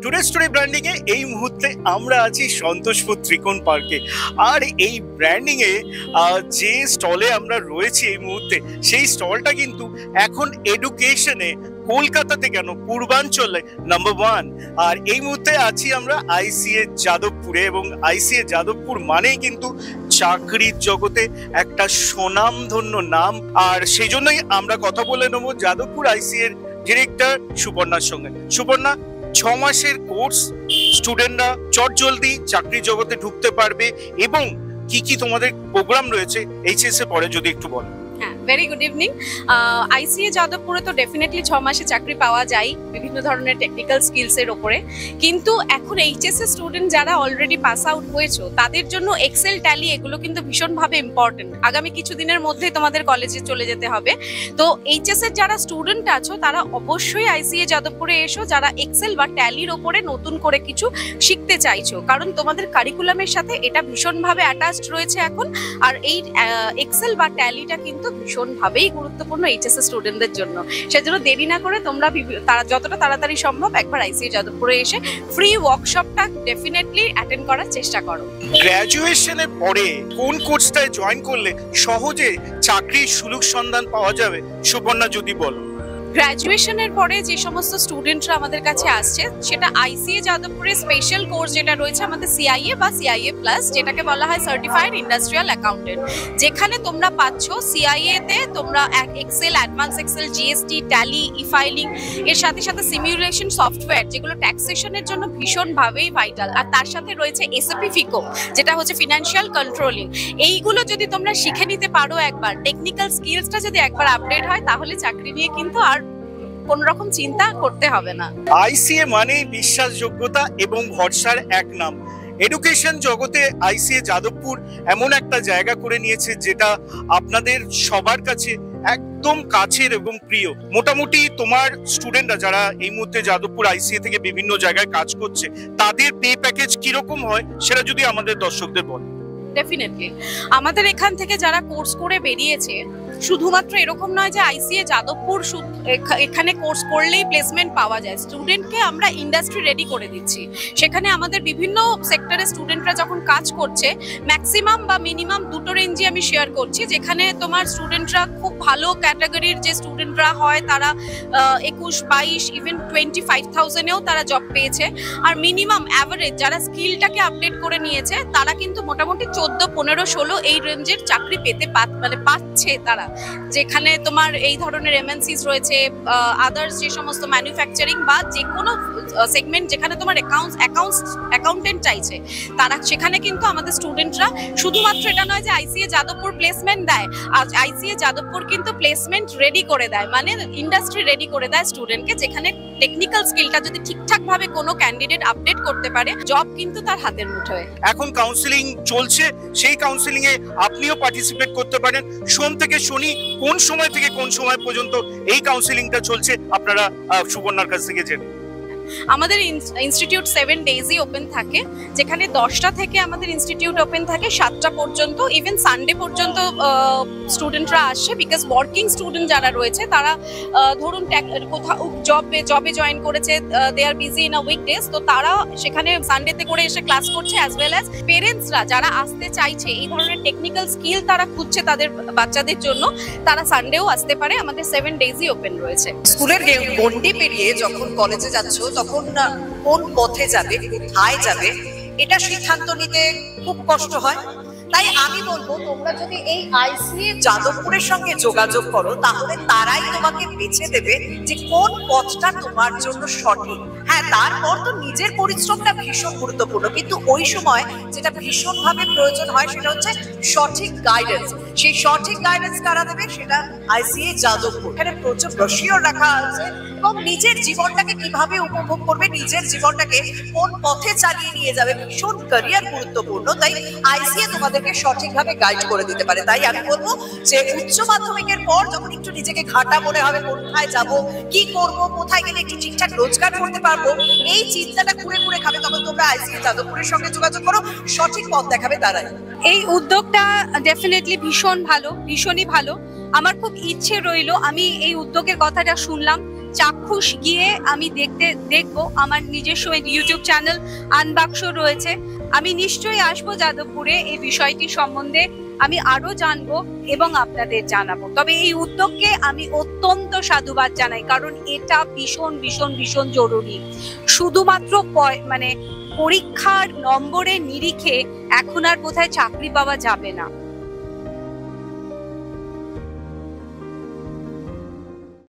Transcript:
Today story branding এ এই মুহূর্তে আমরা আছি সন্তোষপুর ত্রিকোণ পার্কে। আর এই ব্র্যান্ডিং এ যে স্টলে আমরা রয়েছি এই মুহূর্তে, সেই স্টলটা কিন্তু এখন এডুকেশনে কলকাতাতে কেন পূর্বাঞ্চলে নাম্বার 1। আর এই মুহূর্তে আছি আমরা আইসিএ যাদবপুরে, এবং আইসিএ যাদবপুর মানেই কিন্তু চাকরির জগতে একটা স্বনামধন্য নাম। আর সেই জন্যই আমরা কথা বলে নেবো যাদবপুর আইসিএ এর ডিরেক্টর সুপর্ণার সঙ্গে। সুপর্ণা, 6 মাসের কোর্স, স্টুডেন্টরা চটজলদি চাকরির জগতে ঢুকতে পারবে, এবং কি কি তোমাদের প্রোগ্রাম রয়েছে এইচএস এর পরে যদি একটু বলো। Very good evening. আইসিএ যাদবপুরে তো ডেফিনেটলি 6 মাসে চাকরি পাওয়া যায় বিভিন্ন ধরনের টেকনিক্যাল স্কিলস এর উপরে, কিন্তু এখন এইচএস এর স্টুডেন্ট যারা অলরেডি পাস আউট হয়েছে তাদের জন্য এক্সেল ট্যালি এগুলো কিন্তু ভীষণভাবে ইম্পর্টেন্ট। আগামী কিছু দিনের মধ্যেই তোমাদের কলেজে চলে যেতে হবে। তো এইচএস এর যারা স্টুডেন্ট আছো তারা অবশ্যই আইসিএ যাদবপুরে এসো, যারা এক্সেল বা ট্যালির ওপরে নতুন করে কিছু শিখতে চাইছো, কারণ তোমাদের কারিকুলামের সাথে এটা ভীষণভাবে অ্যাটাচড রয়েছে এখন। আর এই এক্সেল বা ট্যালিটা কিন্তু ভীষণভাবেই গুরুত্বপূর্ণ এইচএস স্টুডেন্টদের জন্য। সেজন্য দেরি না করে তোমরা যতটা তাড়াতাড়ি সম্ভব একবার আইসিএ যাদবপুরে এসে ফ্রি ওয়ার্কশপটা ডেফিনেটলি অ্যাটেন্ড করার চেষ্টা করো। গ্র্যাজুয়েশনের পরে কোন কোর্সটায় জয়েন করলে সহজে চাকরির সুযোগ সন্ধান পাওয়া যাবে, সুপর্ণা যদি বলো। গ্র্যাজুয়েশনের পরে যে সমস্ত স্টুডেন্টরা আমাদের কাছে আসছে, সেটা আইসিএ যাদবপুরের স্পেশাল কোর্স যেটা রয়েছে আমাদের সিআইএ বা সিআইএ প্লাস, যেটাকে বলা হয় সার্টিফাইড ইন্ডাস্ট্রিয়াল অ্যাকাউন্টেন্ট, যেখানে তোমরা পাচ্ছ সিআইএ তে তোমরা Excel, advance Excel, GST, Tally, e filing, এর সাথে সাথে সিমিউলেশন সফটওয়্যার যেগুলো ট্যাক্সেশনের জন্য ভীষণভাবেই ভাইটাল। আর তার সাথে রয়েছে এসএপি ফিকো, যেটা হচ্ছে ফিনান্সিয়াল কন্ট্রোলিং। এইগুলো যদি তোমরা শিখে নিতে পারো একবার, টেকনিক্যাল স্কিলসটা যদি একবার আপডেট হয়, তাহলে চাকরি নিয়ে কিন্তু আর কোন রকম চিন্তা করতে হবে না। আইসিএ মানে বিশ্বাসযোগ্যতা এবং ভরসার এক নাম। এডুকেশন জগতে আইসিএ যাদবপুর এমন একটা জায়গা করে নিয়েছে যেটা আপনাদের সবার কাছে একদম কাছের এবং প্রিয়। মোটামুটি তোমার স্টুডেন্টরা যারা এই মুহূর্তে যাদবপুর আইসিএ থেকে বিভিন্ন জায়গায় কাজ করছে, তাদের পে প্যাকেজ কিরকম হয় সেটা যদি আমাদের দর্শকদের বল। ডেফিনেটলি আমাদের এখান থেকে যারা কোর্স করে বেরিয়েছে, শুধুমাত্র এরকম নয় যে আইসিএ যাদবপুর এখানে কোর্স করলেই প্লেসমেন্ট পাওয়া যায়। স্টুডেন্টকে আমরা ইন্ডাস্ট্রি রেডি করে দিচ্ছি। সেখানে আমাদের বিভিন্ন সেক্টরে স্টুডেন্টরা যখন কাজ করছে, ম্যাক্সিমাম বা মিনিমাম দুটো রেঞ্জে আমি শেয়ার করছি, যেখানে তোমার স্টুডেন্টরা খুব ভালো ক্যাটাগরির যে স্টুডেন্টরা হয় তারা 21, 22, ইভেন 25,000-এও তারা জব পেয়েছে। আর মিনিমাম অ্যাভারেজ যারা স্কিলটাকে আপডেট করে নিয়েছে, তারা কিন্তু মোটামুটি 14, 15, 16 এই রেঞ্জের চাকরি পেতে পাচ্ছে তারা। যেখানে তোমার এই ধরনের এমএনসিস রয়েছে, আদার্স যে সমস্ত ম্যানুফ্যাকচারিং বা যে কোনো সেগমেন্ট যেখানে তোমার অ্যাকাউন্টেন্ট চাইছে, তারা সেখানে কিন্তু আমাদের স্টুডেন্টরা, শুধুমাত্র এটা নয় যে আইসিএ যাদবপুর প্লেসমেন্ট দেয়, আইসিএ যাদবপুর কিন্তু প্লেসমেন্ট রেডি করে দেয়, মানে ইন্ডাস্ট্রি রেডি করে দেয় স্টুডেন্টকে, যেখানে টেকনিক্যাল স্কিলটা যদি ঠিকঠাক ভাবে কোনো ক্যান্ডিডেট আপডেট করতে পারে, জব কিন্তু তার হাতের মুঠোয়। এখন কাউন্সিলিং চলছে, সেই কাউন্সিলিং এ আপনিও পার্টিসিপেট করতে পারেন। সোম থেকে শনি কোন সময় থেকে কোন সময় পর্যন্ত এই কাউন্সিলিংটা চলছে আপনারা সুপর্ণার কাছ থেকে জেনে। আমাদের ইনস্টিটিউট 7 ডেজই ওপেন থাকে, যেখানে 10টা থেকে আমাদের ইনস্টিটিউট ওপেন থাকে 7টা পর্যন্ত। ইভেন সানডে পর্যন্ত স্টুডেন্টরা আসে, বিকজ ওয়ার্কিং স্টুডেন্ট যারা রয়েছে তারা ধরুন কোথাও জবে জয়েন করেছে, দে আর বিজি ইন আ উইকডেজ, তো তারা সেখানে সানডেতে করে এসে ক্লাস করছে। অ্যাজ ওয়েল অ্যাজ পেরেন্টসরা যারা আসতে চাইছে, এই ধরনের টেকনিক্যাল স্কিল তারা খুঁজছে তাদের বাচ্চাদের জন্য, তারা সানডেও আসতে পারে। আমাদের 7 ডেজই ওপেন রয়েছে। স্কুলের গন্ডি পেরিয়ে যখন কলেজে যাচ্ছ, তখন কোন পথে যাবে, কোথায় যাবে, এটা সিদ্ধান্ত নিতে খুব কষ্ট হয়। তাই আমি বলবো, তোমরা যদি এই আইসিএ যাদবপুরের সঙ্গে যোগাযোগ করো, তাহলে তারাই তোমাকে বেছে দেবে যে কোন পথটা তোমার জন্য সঠিক। হ্যাঁ, তারপর তো নিজের পরিশ্রমটা ভীষণ গুরুত্বপূর্ণ, কিন্তু ওই সময় যেটা ভীষণভাবে প্রয়োজন হয় সেটা হচ্ছে সঠিক গাইডেন্স। সেই সঠিক গাইডেন্স কারা দেবে, সেটা আইসিএ যাদবপুর। এখানে প্রচুর ব্রোশিওর রাখা আছে, এবং নিজের জীবনটাকে কিভাবে উপভোগ করবে, নিজের জীবনটাকে কোন পথে চালিয়ে নিয়ে যাবে, ভীষণ ক্যারিয়ার গুরুত্বপূর্ণ। তাই আইসিএ তোমাদেরকে সঠিকভাবে গাইড করে দিতে পারে। তাই আমি বলবো যে উচ্চ মাধ্যমিকের পর যখন একটু নিজেকে ঘাটা মনে হবে, কোথায় যাব, কি করব, কোথায় গেলে একটু ঠিকঠাক রোজগার করতে পারবো, এই চিন্তাটা ঘুরে ঘুরে খাবে, তখন তোমরা আইসিএ যাদবপুরের সঙ্গে যোগাযোগ করো, সঠিক পথ দেখাবে তারাই। এই উদ্যোগটা ডেফিনেটলি ভীষণই ভালো। আমার খুব ইচ্ছে রইলো, আমি এই উদ্যোগের কথাটা শুনলাম, চাক্ষুষ গিয়ে আমি দেখবো। আমার নিজস্ব ইউটিউব চ্যানেল আনবাক্স রয়েছে, আমি নিশ্চয়ই আসবো যাদবপুরে, এই বিষয়টি সম্বন্ধে আমি আরো জানবো এবং আপনাদের জানাবো। তবে এই উদ্যোগকে আমি অত্যন্ত সাধুবাদ জানাই, কারণ এটা ভীষণ ভীষণ ভীষণ জরুরি। শুধুমাত্র মানে পরীক্ষার নম্বরের নিরিখে এখন আর বোধহয় চাকরি পাওয়া যাবে না।